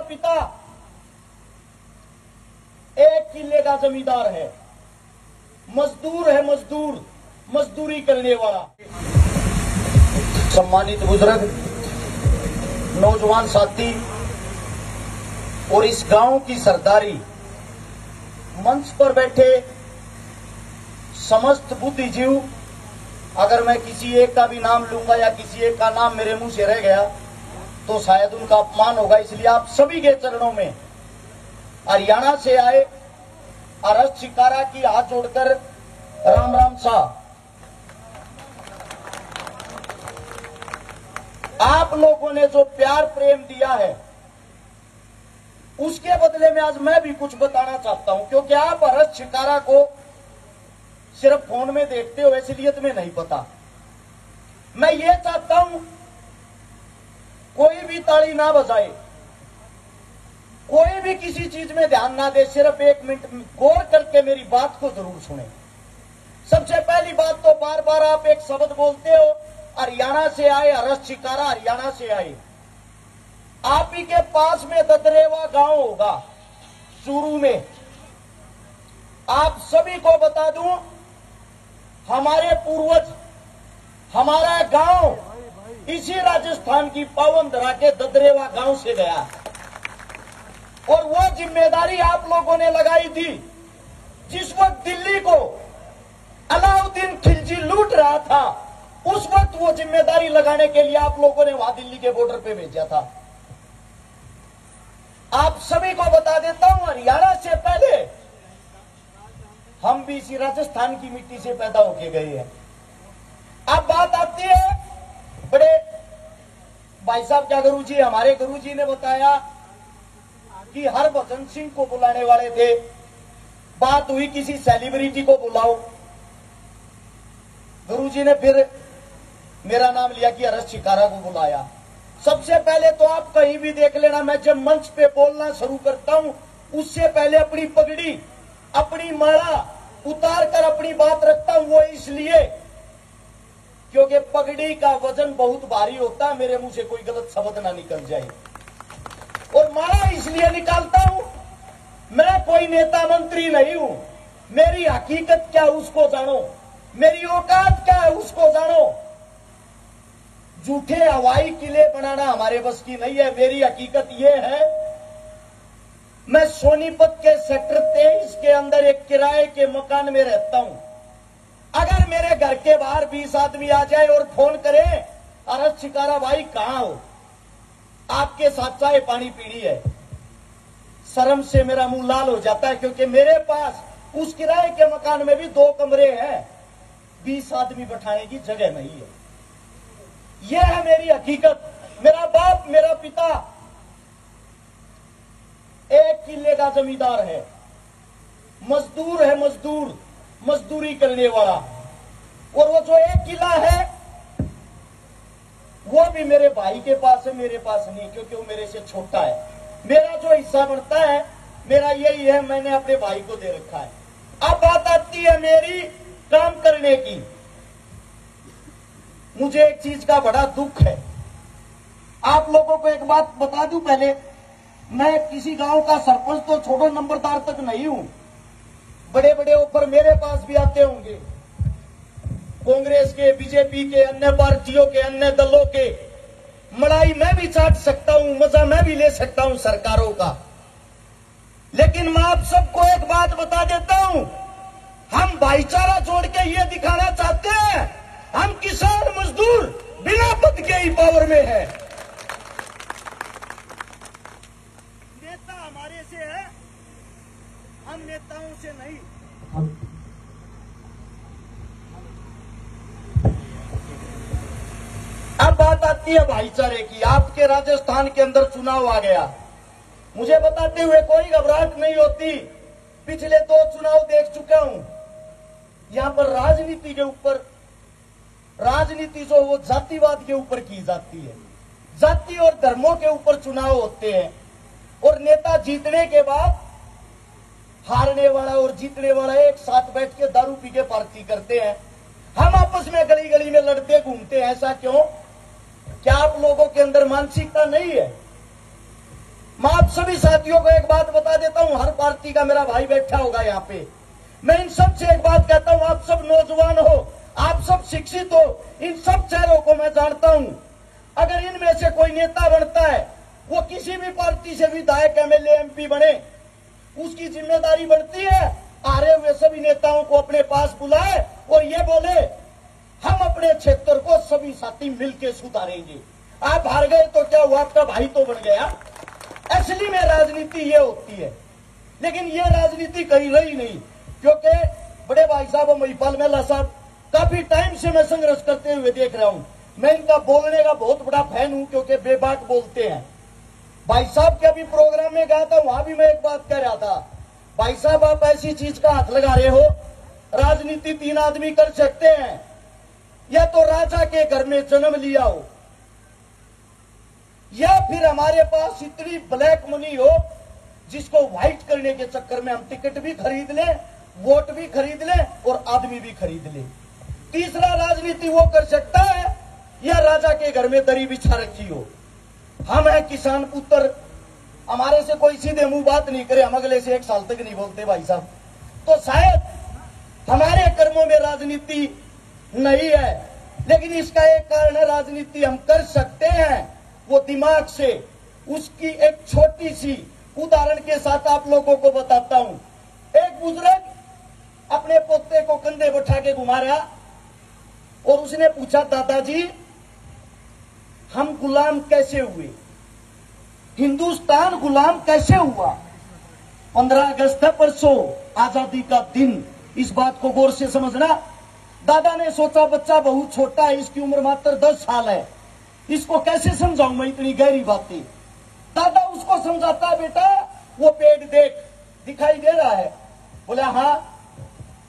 पिता 1 किले का जमींदार है, मजदूर है, मजदूरी करने वाला। सम्मानित बुजुर्ग, नौजवान साथी और इस गांव की सरदारी, मंच पर बैठे समस्त बुद्धिजीव, अगर मैं किसी एक का भी नाम लूंगा या किसी एक का नाम मेरे मुंह से रह गया तो शायद उनका अपमान होगा, इसलिए आप सभी के चरणों में हरियाणा से आए अरस शिकारा की हाथ जोड़कर राम राम सा। आप लोगों ने जो प्यार प्रेम दिया है उसके बदले में आज मैं भी कुछ बताना चाहता हूं, क्योंकि आप अरस शिकारा को सिर्फ फोन में देखते हो, असलियत में नहीं पता। मैं ये चाहता हूं कोई भी ताली ना बजाए, कोई भी किसी चीज में ध्यान ना दे, सिर्फ 1 मिनट गौर करके मेरी बात को जरूर सुने। सबसे पहली बात तो बार बार आप एक शब्द बोलते हो, हरियाणा से आए, अरस शिकारा हरियाणा से आए। आप ही के पास में ददरेवा गांव होगा चूरू में। आप सभी को बता दूं, हमारे पूर्वज, हमारा गांव इसी राजस्थान की पावन धरा के ददरेवा गांव से गया, और वो जिम्मेदारी आप लोगों ने लगाई थी। जिस वक्त दिल्ली को अलाउद्दीन खिलजी लूट रहा था, उस वक्त वो जिम्मेदारी लगाने के लिए आप लोगों ने वहां दिल्ली के बॉर्डर पे भेजा था। आप सभी को बता देता हूं, हरियाणा से पहले हम भी इसी राजस्थान की मिट्टी से पैदा होके गए हैं। अब बात आती है बड़े भाई साहब, क्या गुरुजी, हमारे गुरुजी ने बताया कि हरभजन सिंह को बुलाने वाले थे। बात हुई किसी सेलिब्रिटी को बुलाओ, गुरुजी ने फिर मेरा नाम लिया कि अरस शिकारा को बुलाया। सबसे पहले तो आप कहीं भी देख लेना, मैं जब मंच पे बोलना शुरू करता हूं उससे पहले अपनी पगड़ी, अपनी माला उतार कर अपनी बात रखता हूं। वो इसलिए क्योंकि पगड़ी का वजन बहुत भारी होता है, मेरे मुंह से कोई गलत शब्द ना निकल जाए। और माला इसलिए निकालता हूं, मैं कोई नेता मंत्री नहीं हूं। मेरी हकीकत क्या है उसको जानो, मेरी औकात क्या है उसको जानो। झूठे हवाई किले बनाना हमारे बस की नहीं है। मेरी हकीकत यह है, मैं सोनीपत के सेक्टर 23 के अंदर एक किराए के मकान में रहता हूं। अगर मेरे घर के बाहर 20 आदमी आ जाए और फोन करें, अरस शिकारा भाई कहां हो, आपके साथ चाय पानी पीनी है, शर्म से मेरा मुंह लाल हो जाता है, क्योंकि मेरे पास उस किराए के मकान में भी 2 कमरे हैं, 20 आदमी बैठाने की जगह नहीं है। यह है मेरी हकीकत। मेरा बाप, मेरा पिता 1 किले का जमींदार है, मजदूर है, मजदूरी करने वाला। और वो जो 1 किला है वो भी मेरे भाई के पास है, मेरे पास नहीं, क्योंकि वो मेरे से छोटा है। मेरा जो हिस्सा बनता है मेरा यही है, मैंने अपने भाई को दे रखा है। अब बात आती है मेरी काम करने की। मुझे एक चीज का बड़ा दुख है, आप लोगों को एक बात बता दूं पहले, मैं किसी गांव का सरपंच तो छोड़ो, नंबरदार तक नहीं हूं। बड़े बड़े ऑफर मेरे पास भी आते होंगे, कांग्रेस के, बीजेपी के, अन्य पार्टियों के, अन्य दलों के। मलाई मैं भी चाट सकता हूं, मजा मैं भी ले सकता हूं सरकारों का। लेकिन मैं आप सबको एक बात बता देता हूं, हम भाईचारा जोड़ के ये दिखाना चाहते हैं, हम किसान मजदूर बिना पद के ही पावर में है। नेता हमारे से है, हम नेताओं से नहीं। अब बात आती है भाईचारे की। आपके राजस्थान के अंदर चुनाव आ गया, मुझे बताते हुए कोई घबराहट नहीं होती। पिछले 2 चुनाव देख चुका हूं। यहां पर राजनीति के ऊपर, राजनीति जो वो जातिवाद के ऊपर की जाती है, जाति और धर्मों के ऊपर चुनाव होते हैं। और नेता जीतने के बाद हारने वाला और जीतने वाला एक साथ बैठ के दारू पी के पार्टी करते हैं। हम आपस में गली गली में लड़ते घूमते हैं। ऐसा क्यों? क्या आप लोगों के अंदर मानसिकता नहीं है? मैं आप सभी साथियों को एक बात बता देता हूं, हर पार्टी का मेरा भाई बैठा होगा यहाँ पे। मैं इन सब से एक बात कहता हूं, आप सब नौजवान हो, आप सब शिक्षित हो, इन सब चेहरों को मैं जानता हूं। अगर इनमें से कोई नेता बनता है, वो किसी भी पार्टी से विधायक, एमएलए, एमपी बने, उसकी जिम्मेदारी बनती है आ रहे हुए सभी नेताओं को अपने पास बुलाए और ये बोले हम अपने क्षेत्र को सभी साथी मिलकर सुधारेंगे। आप हार गए तो क्या हुआ, आपका भाई तो बन गया। असली में राजनीति ये होती है, लेकिन ये राजनीति करी रही नहीं, क्योंकि बड़े भाई साहब महिपाल मेला साहब काफी टाइम से मैं संघर्ष करते हुए देख रहा हूं। मैं इनका बोलने का बहुत बड़ा फैन हूं, क्योंकि बेबाक बोलते हैं। भाई साहब के अभी प्रोग्राम में गया था, वहां भी मैं एक बात कह रहा था, भाई साहब आप ऐसी चीज का हाथ लगा रहे हो, राजनीति 3 आदमी कर सकते हैं, या तो राजा के घर में जन्म लिया हो, या फिर हमारे पास इतनी ब्लैक मनी हो जिसको व्हाइट करने के चक्कर में हम टिकट भी खरीद लें, वोट भी खरीद लें और आदमी भी खरीद लें। तीसरा राजनीति वो कर सकता है या राजा के घर में दरी बिछा रखी हो। हम हैं किसान पुत्र, हमारे से कोई सीधे मुंह बात नहीं करे, हम अगले से 1 साल तक नहीं बोलते भाई साहब। तो शायद हमारे कर्मों में राजनीति नहीं है, लेकिन इसका एक कारण है, राजनीति हम कर सकते हैं वो दिमाग से। उसकी एक छोटी सी उदाहरण के साथ आप लोगों को बताता हूं। एक बुजुर्ग अपने पोते को कंधे बैठा के घुमा रहा और उसने पूछा, दादाजी हम गुलाम कैसे हुए, हिंदुस्तान गुलाम कैसे हुआ? 15 अगस्त है परसों, आजादी का दिन, इस बात को गौर से समझना। दादा ने सोचा बच्चा बहुत छोटा है, इसकी उम्र मात्र 10 साल है, इसको कैसे समझाऊं मैं इतनी गहरी बातें। दादा उसको समझाता, बेटा वो पेड़ देख दिखाई दे रहा है। बोला हाँ,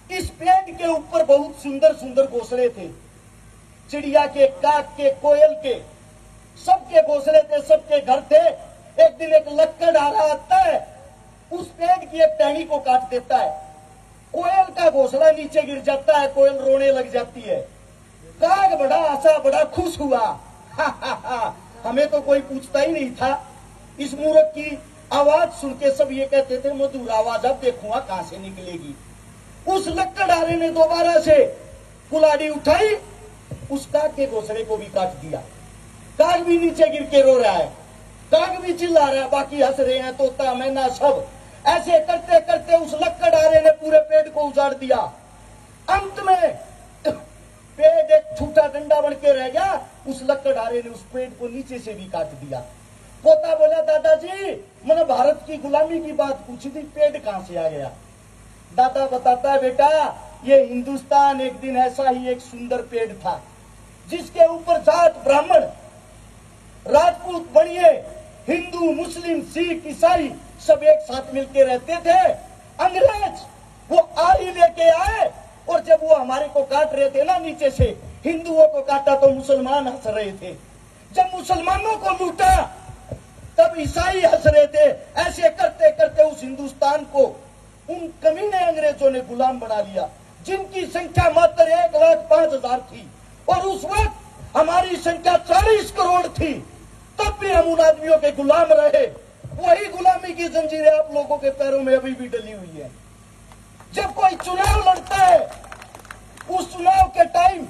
इस पेड़ के ऊपर बहुत सुंदर सुंदर घोंसले थे, चिड़िया के, काक के, कोयल के, सबके घोंसले थे, सबके घर थे। एक दिन एक लक्कड़हारा आता है, उस पेड़ की एक टहनी को काट देता है, कोयल का घोंसला नीचे गिर जाता है, कोयल रोने लग जाती है। काग बड़ा हंसा, बड़ा खुश हुआ, हमें तो कोई पूछता ही नहीं था। इस मूर्ख की आवाज सुन के सब ये कहते थे मधुर आवाज, अब देखूंगा कहां से निकलेगी। उस लक्कड़हारे ने दोबारा से कुल्हाड़ी उठाई, उस काग के घोंसले को भी काट दिया। काग भी नीचे गिर के रो रहा है, काग भी चिल्ला रहा है, बाकी हंस रहे हैं, तोता मैना सब। ऐसे करते करते उस लक्कड़हारे ने पूरे पेड़ को उजाड़ दिया। अंत में पेड़ एक छूटा डंडा बन के रह गया, उस लक्कड़हारे ने उस पेड़ को नीचे से भी काट दिया। पोता बोला, दादाजी मैंने भारत की गुलामी की बात पूछी थी, पेड़ कहां से आ गया? दादा बताता है, बेटा ये हिंदुस्तान एक दिन ऐसा ही एक सुंदर पेड़ था, जिसके ऊपर जाट ब्राह्मण, राजपूत, बनिए, हिंदू, मुस्लिम, सिख, ईसाई सब एक साथ मिलके रहते थे। अंग्रेज वो आरी लेके आए और जब वो हमारे को काट रहे थे ना नीचे से, हिंदुओं को काटा तो मुसलमान हंस रहे थे, जब मुसलमानों को लूटा तब ईसाई हंस रहे थे। ऐसे करते करते उस हिंदुस्तान को उन कमीने अंग्रेजों ने गुलाम बना लिया, जिनकी संख्या मात्र 1,05,000 थी, और उस वक्त हमारी संख्या 40 करोड़ थी। तब भी हम उन आदमियों के गुलाम रहे। वही गुलामी की जंजीरें आप लोगों के पैरों में अभी भी डली हुई है। जब कोई चुनाव लड़ता है, उस चुनाव के टाइम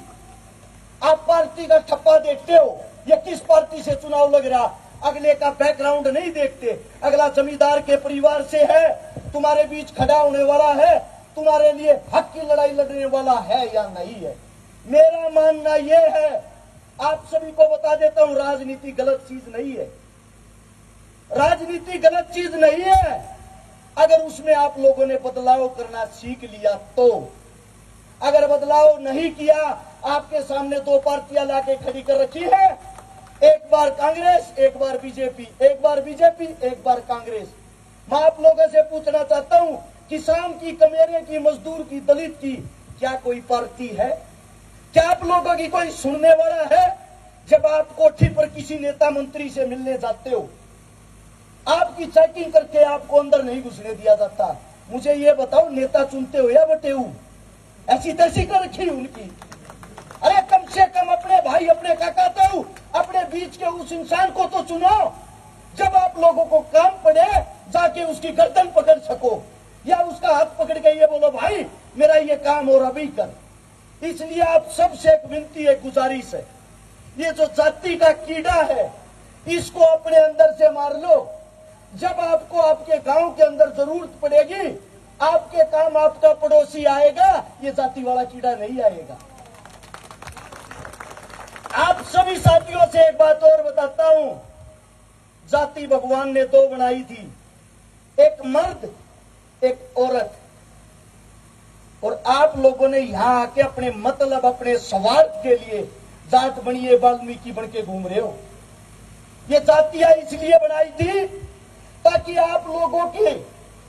आप पार्टी का ठप्पा देखते हो, या किस पार्टी से चुनाव लग रहा, अगले का बैकग्राउंड नहीं देखते। अगला जमींदार के परिवार से है, तुम्हारे बीच खड़ा होने वाला है, तुम्हारे लिए हक की लड़ाई लड़ने वाला है या नहीं है। मेरा मानना यह है, आप सभी को बता देता हूं, राजनीति गलत चीज नहीं है, राजनीति गलत चीज नहीं है, अगर उसमें आप लोगों ने बदलाव करना सीख लिया तो। अगर बदलाव नहीं किया, आपके सामने 2 पार्टियां लाके खड़ी कर रखी है, एक बार कांग्रेस, एक बार बीजेपी, एक बार बीजेपी, एक बार कांग्रेस। मैं आप लोगों से पूछना चाहता हूं, किसान की, कमेरे की, मजदूर की, दलित की क्या कोई पार्टी है? क्या आप लोगों की कोई सुनने वाला है? जब आप कोठी पर किसी नेता मंत्री से मिलने जाते हो, आपकी चेकिंग करके आपको अंदर नहीं घुसने दिया जाता। मुझे ये बताओ, नेता चुनते हो या बटेऊ? ऐसी तैसी कर रखी उनकी। अरे कम से कम अपने भाई, अपने काका ताऊ, अपने बीच के उस इंसान को तो चुनो जब आप लोगों को काम पड़े जाके उसकी गर्दन पकड़ सको या उसका हाथ पकड़ के ये बोलो भाई मेरा ये काम और अभी कर। इसलिए आप सबसे एक विनती है, गुजारिश है, ये जो जाति का कीड़ा है इसको अपने अंदर से मार लो। जब आपको आपके गांव के अंदर जरूरत पड़ेगी आपके काम आपका पड़ोसी आएगा, ये जाति वाला कीड़ा नहीं आएगा। आप सभी साथियों से एक बात और बताता हूं, जाति भगवान ने दो बनाई थी, एक मर्द एक औरत, और आप लोगों ने यहां आके अपने मतलब अपने स्वार्थ के लिए जात बनिए वाल्मीकि बन के घूम रहे हो। ये जातियां इसलिए बनाई थी ताकि आप लोगों की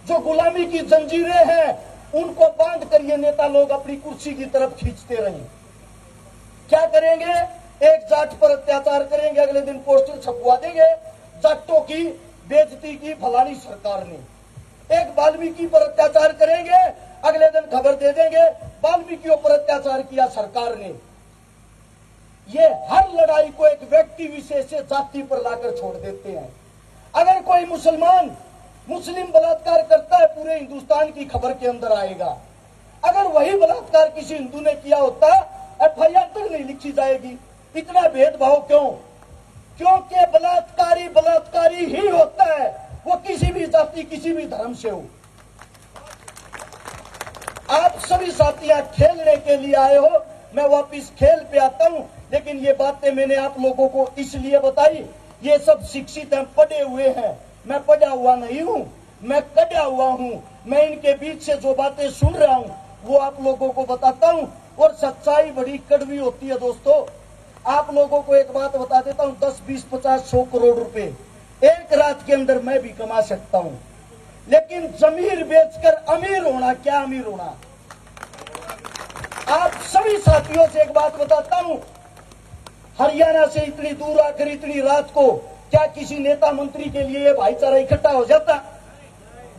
जो गुलामी की जंजीरें हैं उनको बांध कर ये नेता लोग अपनी कुर्सी की तरफ खींचते रहे। क्या करेंगे, एक जाट पर अत्याचार करेंगे, अगले दिन पोस्टर छपवा देंगे जाटों की बेइज्जती की फलानी सरकार ने। एक वाल्मीकि पर अत्याचार करेंगे, अगले दिन खबर दे देंगे वाल्मीकियों पर अत्याचार किया सरकार ने। ये हर लड़ाई को एक व्यक्ति विशेष से जाति पर लाकर छोड़ देते हैं। अगर कोई मुसलमान मुस्लिम बलात्कार करता है पूरे हिंदुस्तान की खबर के अंदर आएगा। अगर वही बलात्कार किसी हिंदू ने किया होता एफआईआर तक नहीं लिखी जाएगी। इतना भेदभाव क्यों? क्योंकि बलात्कारी बलात्कारी ही होता है, वो किसी भी जाति किसी भी धर्म से हो। आप सभी साथियां खेलने के लिए आए हो, मैं वापिस खेल पे आता हूं, लेकिन ये बातें मैंने आप लोगों को इसलिए बताई, ये सब शिक्षित हैं, पढ़े हुए हैं। मैं पढ़ा हुआ नहीं हूं, मैं कढ़ा हुआ हूं। मैं इनके बीच से जो बातें सुन रहा हूं वो आप लोगों को बताता हूं, और सच्चाई बड़ी कड़वी होती है दोस्तों। आप लोगों को एक बात बता देता हूं, 10, 20, 50, 100 करोड़ रुपए एक रात के अंदर मैं भी कमा सकता हूं, लेकिन जमीर बेचकर अमीर होना, क्या अमीर होना। आप सभी साथियों से एक बात बताता हूं, हरियाणा से इतनी दूर आकर इतनी रात को क्या किसी नेता मंत्री के लिए ये भाईचारा इकट्ठा हो जाता?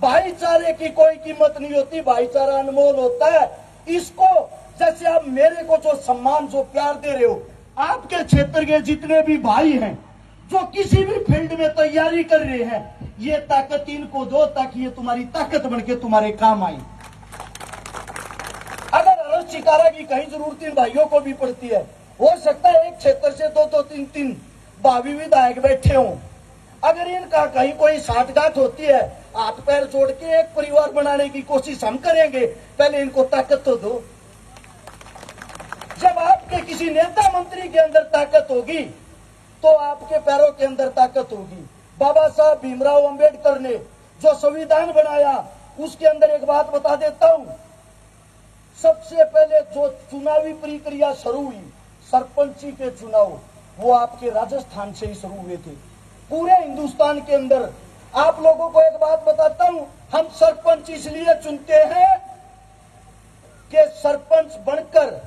भाईचारे की कोई कीमत नहीं होती, भाईचारा अनमोल होता है। इसको जैसे आप मेरे को जो सम्मान जो प्यार दे रहे हो, आपके क्षेत्र के जितने भी भाई हैं जो किसी भी फील्ड में तैयारी कर रहे हैं, ये ताकत इनको दो ताकि ये तुम्हारी ताकत बनके तुम्हारे काम आए। अगर हर्ष शिकारा की कहीं जरूरत इन भाइयों को भी पड़ती है, हो सकता है एक क्षेत्र से 2-2, 3-3 भावी विधायक बैठे हों, अगर इनका कहीं कोई साठगांठ होती है, हाथ पैर जोड़ के एक परिवार बनाने की कोशिश हम करेंगे। पहले इनको ताकत तो दो। जब आपके किसी नेता मंत्री के अंदर ताकत होगी तो आपके पैरों के अंदर ताकत होगी। बाबा साहब भीमराव अंबेडकर ने जो संविधान बनाया उसके अंदर एक बात बता देता हूं, सबसे पहले जो चुनावी प्रक्रिया शुरू हुई सरपंची के चुनाव, वो आपके राजस्थान से ही शुरू हुए थे। पूरे हिंदुस्तान के अंदर आप लोगों को एक बात बताता हूं, हम सरपंच इसलिए चुनते हैं कि सरपंच बनकर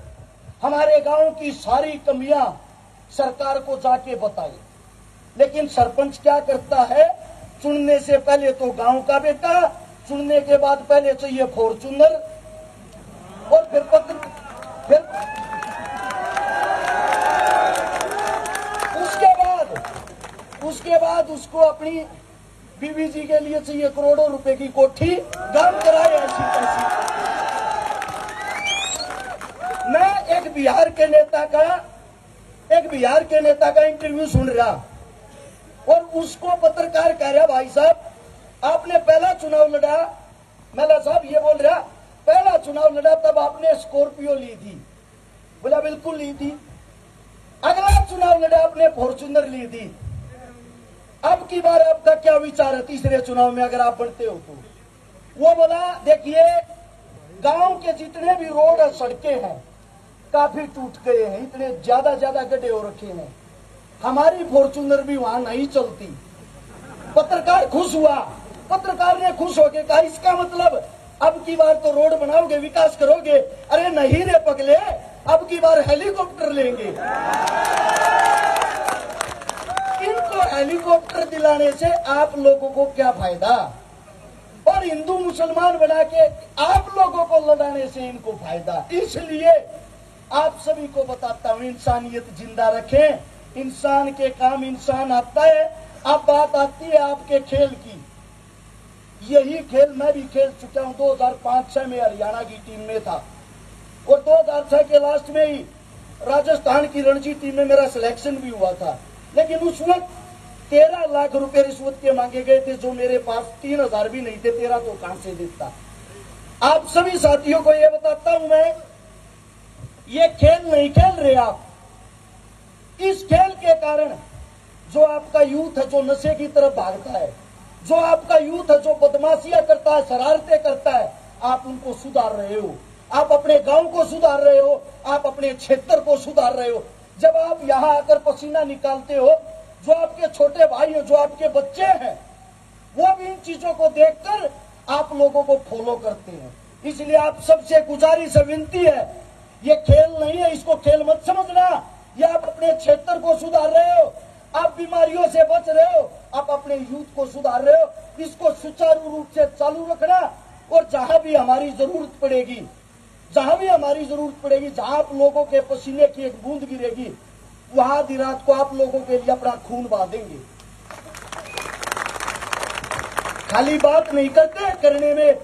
हमारे गांव की सारी कमियां सरकार को जाके बताए। लेकिन सरपंच क्या करता है, चुनने से पहले तो गांव का बेटा, चुनने के बाद पहले चाहिए फॉर्चूनर, और फिर उसके बाद उसको अपनी बीवी जी के लिए चाहिए करोड़ों रुपए की कोठी, काम कराए ऐसी तैसी। मैं एक बिहार के नेता का इंटरव्यू सुन रहा, और उसको पत्रकार कह रहा, भाई साहब आपने पहला चुनाव लड़ा। मेला साहब ये बोल रहा, पहला चुनाव लड़ा तब आपने स्कॉर्पियो ली थी। बोला बिल्कुल ली थी। अगला चुनाव लड़ा आपने फॉर्चूनर ली थी। अब की बार आपका क्या विचार है तीसरे चुनाव में अगर आप बनते हो तो? वो बोला देखिए गांव के जितने भी रोड और सड़कें हैं काफी टूट गए हैं, इतने ज्यादा गड्ढे हो रखे हैं, हमारी फॉर्चूनर भी वहां नहीं चलती। पत्रकार खुश हुआ, पत्रकार ने खुश होकर कहा इसका मतलब अब की बार तो रोड बनाओगे, विकास करोगे। अरे नहीं रे पगले, अब की बार हेलीकॉप्टर लेंगे। इनको हेलीकॉप्टर दिलाने से आप लोगों को क्या फायदा, और हिंदू मुसलमान बना के आप लोगों को लड़ाने से इनको फायदा। इसलिए आप सभी को बताता हूं, इंसानियत जिंदा रखें। इंसान के काम इंसान आता है, अब बात आती है आपके खेल की। यही खेल मैं भी खेल चुका हूं। 2005-6 में हरियाणा की टीम में था और 2006 के लास्ट में ही राजस्थान की रणजी टीम में मेरा सिलेक्शन भी हुआ था। लेकिन उस वक्त 13 लाख रुपए रिश्वत के मांगे गए थे, जो मेरे पास 3,000 भी नहीं थे। 13 तो कहां से देता। आप सभी साथियों को यह बताता हूं मैं, ये खेल नहीं खेल रहे आप। इस खेल के कारण जो आपका यूथ है, जो नशे की तरफ भागता है, जो आपका यूथ है, जो बदमाशियां करता है, शरारतें करता है, आप उनको सुधार रहे हो। आप अपने गांव को सुधार रहे हो, आप अपने क्षेत्र को सुधार रहे हो। जब आप यहां आकर पसीना निकालते हो, जो आपके छोटे भाई हो, जो आपके बच्चे हैं, वो भी इन चीजों को देखकर आप लोगों को फॉलो करते हैं। इसलिए आप सबसे गुजारिश विनती है, ये खेल नहीं है, इसको खेल मत समझना। ये आप अपने क्षेत्र को सुधार रहे हो, आप बीमारियों से बच रहे हो, आप अपने यूथ को सुधार रहे हो। इसको सुचारू रूप से चालू रखना और जहां भी हमारी जरूरत पड़ेगी, जहां आप लोगों के पसीने की एक बूंद गिरेगी, वहां आधी रात को आप लोगों के लिए अपना खून बहा देंगे। खाली बात नहीं करते, करने में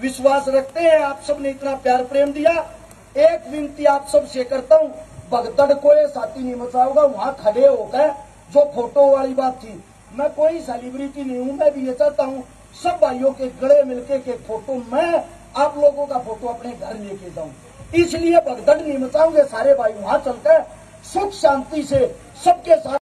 विश्वास रखते हैं। आप सबने इतना प्यार प्रेम दिया। एक विनती आप सबसे करता हूं, भगदड़ को ये साथी नहीं मचाओगा। वहां खड़े होकर जो फोटो वाली बात थी, मैं कोई सेलिब्रिटी नहीं हूं। मैं भी ये चाहता हूं सब भाइयों के गले मिलके के फोटो, मैं आप लोगों का फोटो अपने घर लेके जाऊं। इसलिए भगदड़ नहीं मचाओगे। सारे भाई वहां चलकर सुख शांति से सबके साथ